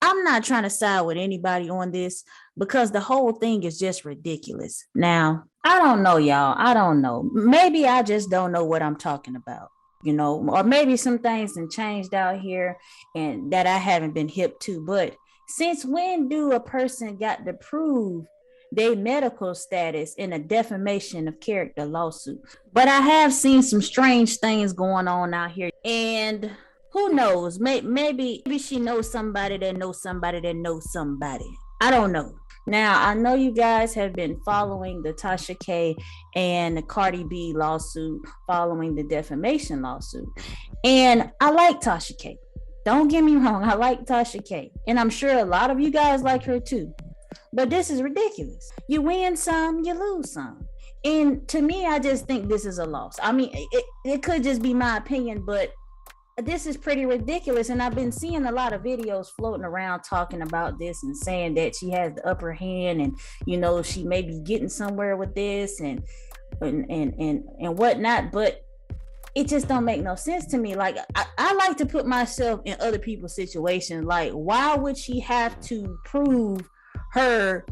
I'm not trying to side with anybody on this because the whole thing is just ridiculous. Now, I don't know, y'all. I don't know. Maybe I just don't know what I'm talking about, or maybe some things have changed out here and that I haven't been hip to. But since when do a person got to prove their medical status in a defamation of character lawsuit? But I have seen some strange things going on out here, and who knows? Maybe she knows somebody that knows somebody that knows somebody. I don't know. Now, I know you guys have been following the Tasha K and the Cardi B lawsuit, following the defamation lawsuit. And I like Tasha K. Don't get me wrong, I like Tasha K. And I'm sure a lot of you guys like her too. But this is ridiculous. You win some, you lose some. And to me, I just think this is a loss. I mean, it could just be my opinion, but this is pretty ridiculous. And I've been seeing a lot of videos floating around talking about this and saying that she has the upper hand and, she may be getting somewhere with this and whatnot. But it just don't make no sense to me. Like, I like to put myself in other people's situations. Like, why would she have to prove her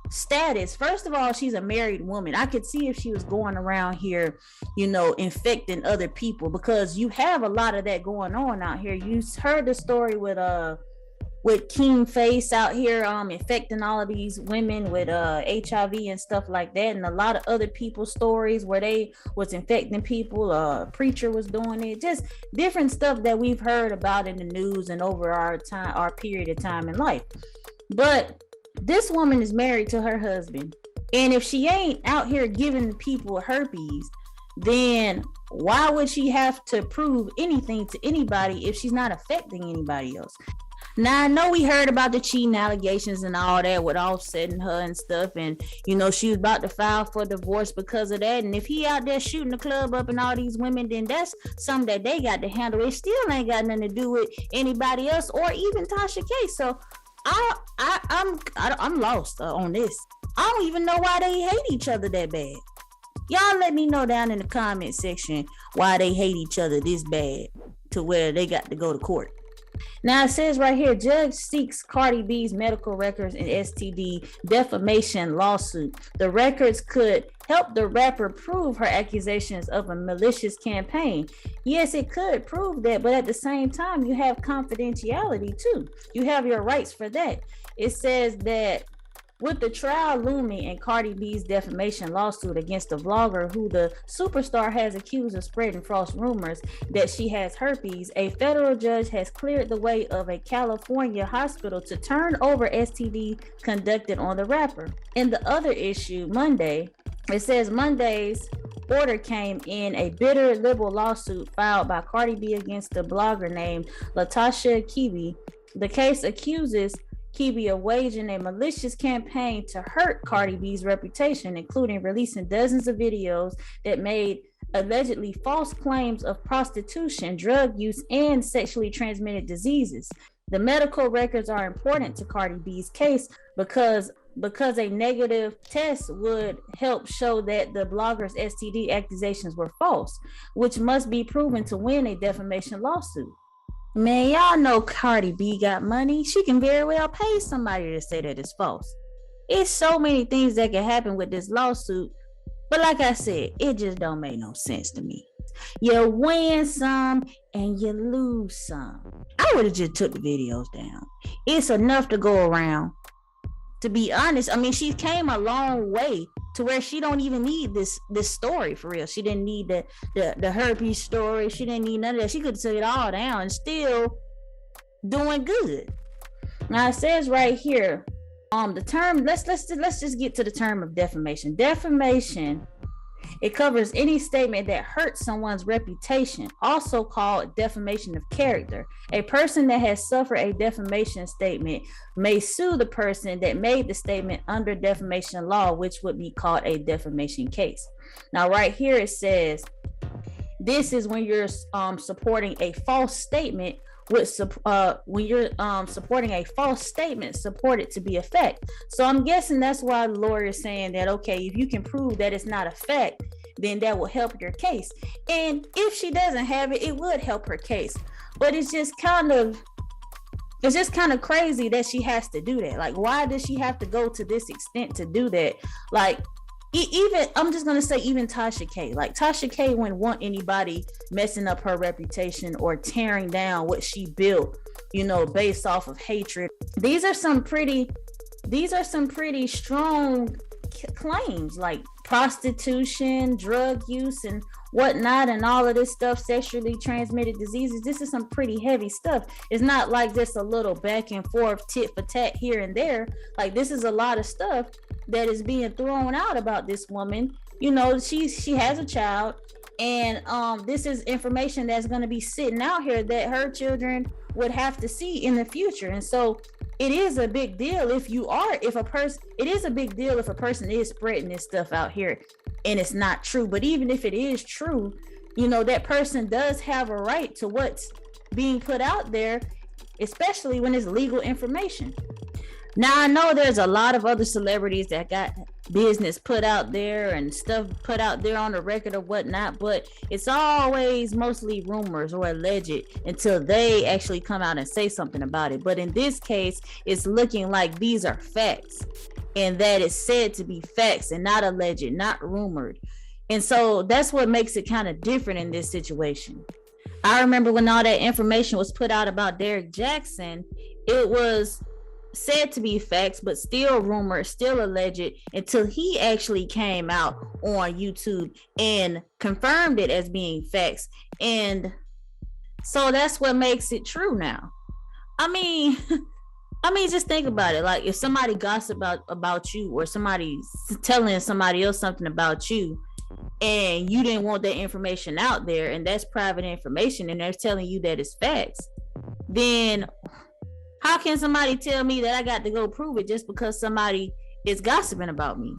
status? First of all, she's a married woman. I could see if she was going around here, infecting other people, because you have a lot of that going on out here. You heard the story with King Face out here infecting all of these women with HIV and stuff like that, and a lot of other people's stories where they was infecting people. A preacher was doing it. Just different stuff that we've heard about in the news and over our period of time in life. But this woman is married to her husband, and if she ain't out here giving people herpes, then why would she have to prove anything to anybody if she's not affecting anybody else? Now, I know we heard about the cheating allegations and all that with offsetting her and stuff, and she was about to file for divorce because of that. And if he out there shooting the club up and all these women, then that's something that they got to handle. It still ain't got nothing to do with anybody else or even Tasha K. So I'm lost on this. I don't even know why they hate each other that bad. Y'all let me know down in the comment section why they hate each other this bad to where they got to go to court. Now, it says right here, judge seeks Cardi B's medical records in STD defamation lawsuit. The records could help the rapper prove her accusations of a malicious campaign. Yes, it could prove that, but at the same time, you have confidentiality too. You have your rights for that. It says that with the trial looming in Cardi B's defamation lawsuit against the vlogger who the superstar has accused of spreading false rumors that she has herpes, a federal judge has cleared the way of a California hospital to turn over STD conducted on the rapper. In the other issue, Monday, it says Monday's order came in a bitter liberal lawsuit filed by Cardi B against the blogger named Tasha Kibi. The case accuses Kibi of waging a malicious campaign to hurt Cardi B's reputation, including releasing dozens of videos that made allegedly false claims of prostitution, drug use, and sexually transmitted diseases. The medical records are important to Cardi B's case because a negative test would help show that the blogger's STD accusations were false, which must be proven to win a defamation lawsuit. Man, y'all know Cardi B got money. She can very well pay somebody to say that it's false. It's so many things that can happen with this lawsuit. But like I said, it just don't make no sense to me. You win some and you lose some. I would have just took the videos down. It's enough to go around. To be honest, I mean, she came a long way to where she don't even need this story for real. She didn't need the herpes story. She didn't need none of that. She could take it all down and still doing good. Now it says right here, the term. Let's just get to the term of defamation. Defamation. It covers any statement that hurts someone's reputation, also called defamation of character. A person that has suffered a defamation statement may sue the person that made the statement under defamation law, which would be called a defamation case. Now, right here it says, this is when you're supporting a false statement. When you're supporting a false statement, support it to be a fact. So I'm guessing that's why the lawyer is saying that, okay, if you can prove that it's not a fact, then that will help your case. And if she doesn't have it, it would help her case. But it's just kind of It's just kind of crazy that she has to do that. Like, why does she have to go to this extent to do that? Like, even, I'm just gonna say, even Tasha K. Like, Tasha K wouldn't want anybody messing up her reputation or tearing down what she built, you know, based off of hatred. These are some pretty strong claims, like prostitution, drug use, and whatnot, and all of this stuff, sexually transmitted diseases. This is some pretty heavy stuff. It's not like just a little back and forth, tit for tat here and there. Like, this is a lot of stuff that is being thrown out about this woman. You know, she has a child, and this is information that's going to be sitting out here that her children would have to see in the future. And so it is a big deal it is a big deal if a person is spreading this stuff out here and it's not true. But even if it is true, you know, that person does have a right to what's being put out there, especially when it's legal information. Now, I know there's a lot of other celebrities that got business put out there and stuff put out there on the record or whatnot, but it's always mostly rumors or alleged until they actually come out and say something about it. But in this case, it's looking like these are facts, and that it's said to be facts and not alleged, not rumored. And so that's what makes it kind of different in this situation. I remember when all that information was put out about Derrick Jackson, it was said to be facts, but still rumored, still alleged, until he actually came out on YouTube and confirmed it as being facts. And so that's what makes it true now. I mean, just think about it. Like, if somebody gossip about you, or somebody's telling somebody else something about you, and you didn't want that information out there, and that's private information, and they're telling you that it's facts, then how can somebody tell me that I got to go prove it just because somebody is gossiping about me?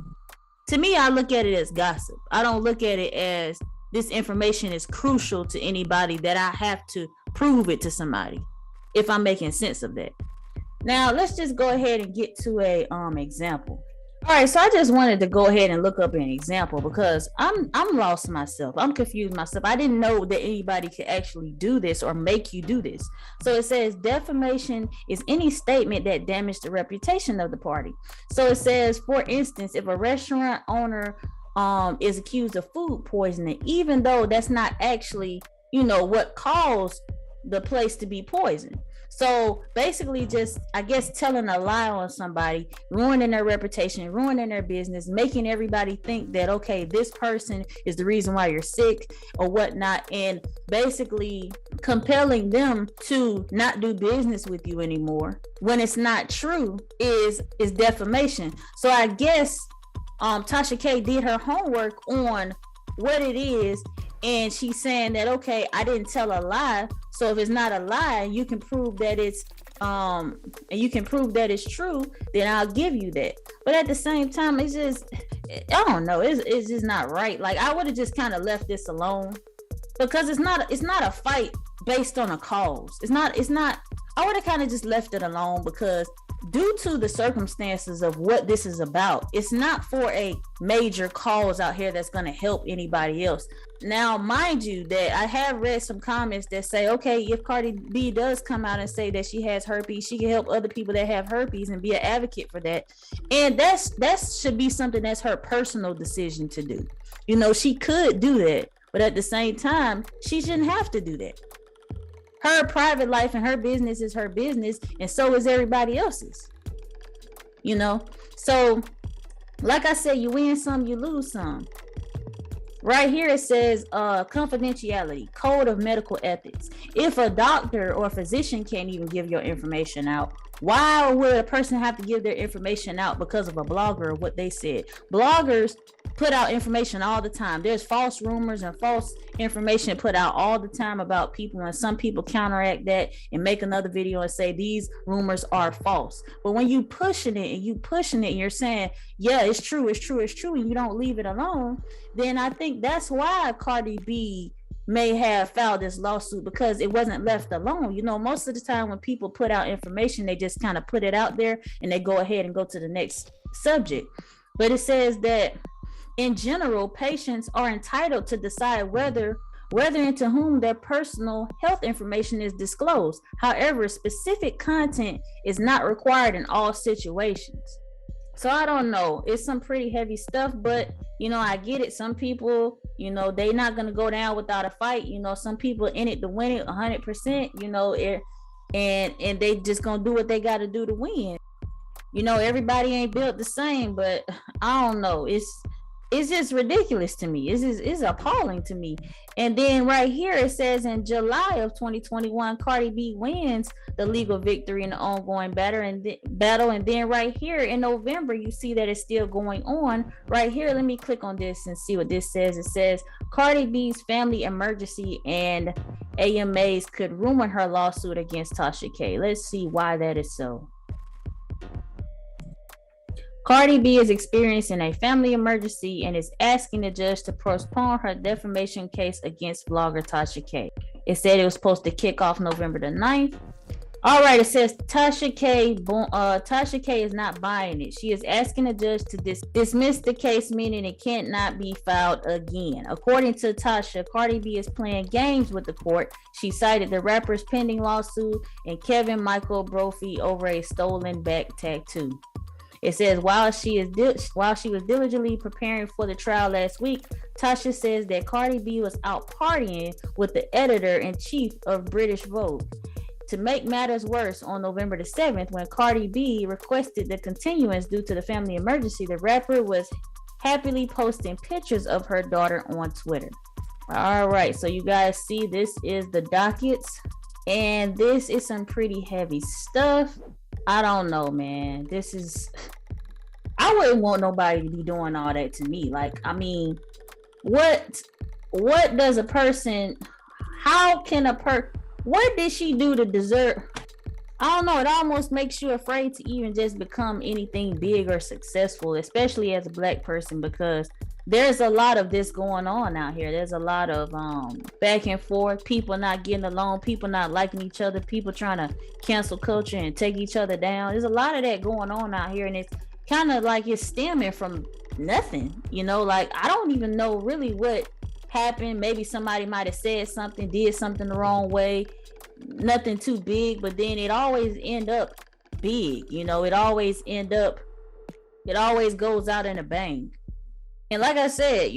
To me, I look at it as gossip. I don't look at it as this information is crucial to anybody that I have to prove it to somebody, if I'm making sense of that. Now, let's just go ahead and get to a example. All right, so I just wanted to go ahead and look up an example because I'm lost myself. I'm confused myself. I didn't know that anybody could actually do this or make you do this. So it says defamation is any statement that damaged the reputation of the party. So it says, for instance, if a restaurant owner is accused of food poisoning, even though that's not actually, you know, what caused the place to be poisoned. So basically, just, I guess, telling a lie on somebody, ruining their reputation, ruining their business, making everybody think that, okay, this person is the reason why you're sick or whatnot, and basically compelling them to not do business with you anymore when it's not true is defamation. So I guess Tasha K did her homework on what it is, and she's saying that, okay, I didn't tell a lie, so if it's not a lie, you can prove that it's and you can prove that it's true, then I'll give you that. But at the same time, it's just, I don't know, it's just not right. Like, I would have just kind of left this alone, because it's not a fight based on a cause. It's not I would have kind of just left it alone, because due to the circumstances of what this is about, it's not for a major cause out here that's going to help anybody else. Now, mind you, that I have read some comments that say, okay, if Cardi B does come out and say that she has herpes, she can help other people that have herpes and be an advocate for that. And that should be something that's her personal decision to do. You know, she could do that, but at the same time, she shouldn't have to do that. Her private life and her business is her business, and so is everybody else's. You know? So, like I said, you win some, you lose some. Right here it says confidentiality, code of medical ethics. If a doctor or physician can't even give your information out, why would a person have to give their information out because of a blogger or what they said? Bloggers put out information all the time. There's false rumors and false information put out all the time about people, and some people counteract that and make another video and say these rumors are false. But when you pushing it and you're saying, yeah, it's true, and you don't leave it alone, then I think that's why Cardi B may have filed this lawsuit, because it wasn't left alone. You know, most of the time when people put out information, they just kind of put it out there and they go ahead and go to the next subject. But it says that in general, patients are entitled to decide whether whether and to whom their personal health information is disclosed. However, specific content is not required in all situations. So I don't know. It's some pretty heavy stuff, but I get it. Some people, they not gonna go down without a fight. Some people in it to win it 100%. And they just gonna do what they got to do to win. Everybody ain't built the same, but I don't know. It's just ridiculous to me. It's appalling to me. And then right here it says in July of 2021, Cardi B wins the legal victory in the ongoing battle. And then right here in November, you see that it's still going on. Right here, let me click on this and see what this says. It says Cardi B's family emergency and AMAs could ruin her lawsuit against Tasha K. Let's see why that is so. Cardi B is experiencing a family emergency and is asking the judge to postpone her defamation case against vlogger Tasha K. It said it was supposed to kick off November the 9th. All right, it says Tasha K is not buying it. She is asking the judge to dismiss the case, meaning it cannot be filed again. According to Tasha, Cardi B is playing games with the court. She cited the rapper's pending lawsuit and Kevin Michael Brophy over a stolen back tattoo. It says while she was diligently preparing for the trial last week, Tasha says that Cardi B was out partying with the editor-in-chief of British Vogue. To make matters worse, on November the 7th, when Cardi B requested the continuance due to the family emergency, the rapper was happily posting pictures of her daughter on Twitter. All right, so you guys see this is the dockets, and this is some pretty heavy stuff. I don't know, man. I wouldn't want nobody to be doing all that to me. Like, I mean, what does a person, what did she do to deserve? I don't know. It almost makes you afraid to even just become anything big or successful, especially as a black person, because there's a lot of this going on out here. There's a lot of back and forth, people not getting along, people not liking each other, people trying to cancel culture and take each other down. There's a lot of that going on out here, and it's kind of like it's stemming from nothing. Like, I don't even know really what happened. Maybe somebody might have said something, did something the wrong way, nothing too big, but then it always end up big. It always goes out in a bang. And like I said,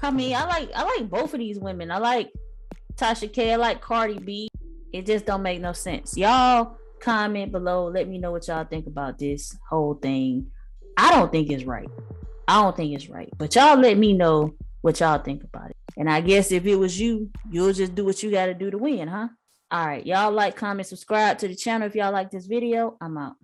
I mean, I like both of these women. I like Tasha K. I like Cardi B. It just don't make no sense. Y'all comment below. Let me know what y'all think about this whole thing. I don't think it's right. But y'all let me know what y'all think about it. And I guess if it was you, you'll just do what you got to do to win, huh? All right. Y'all like, comment, subscribe to the channel if y'all like this video. I'm out.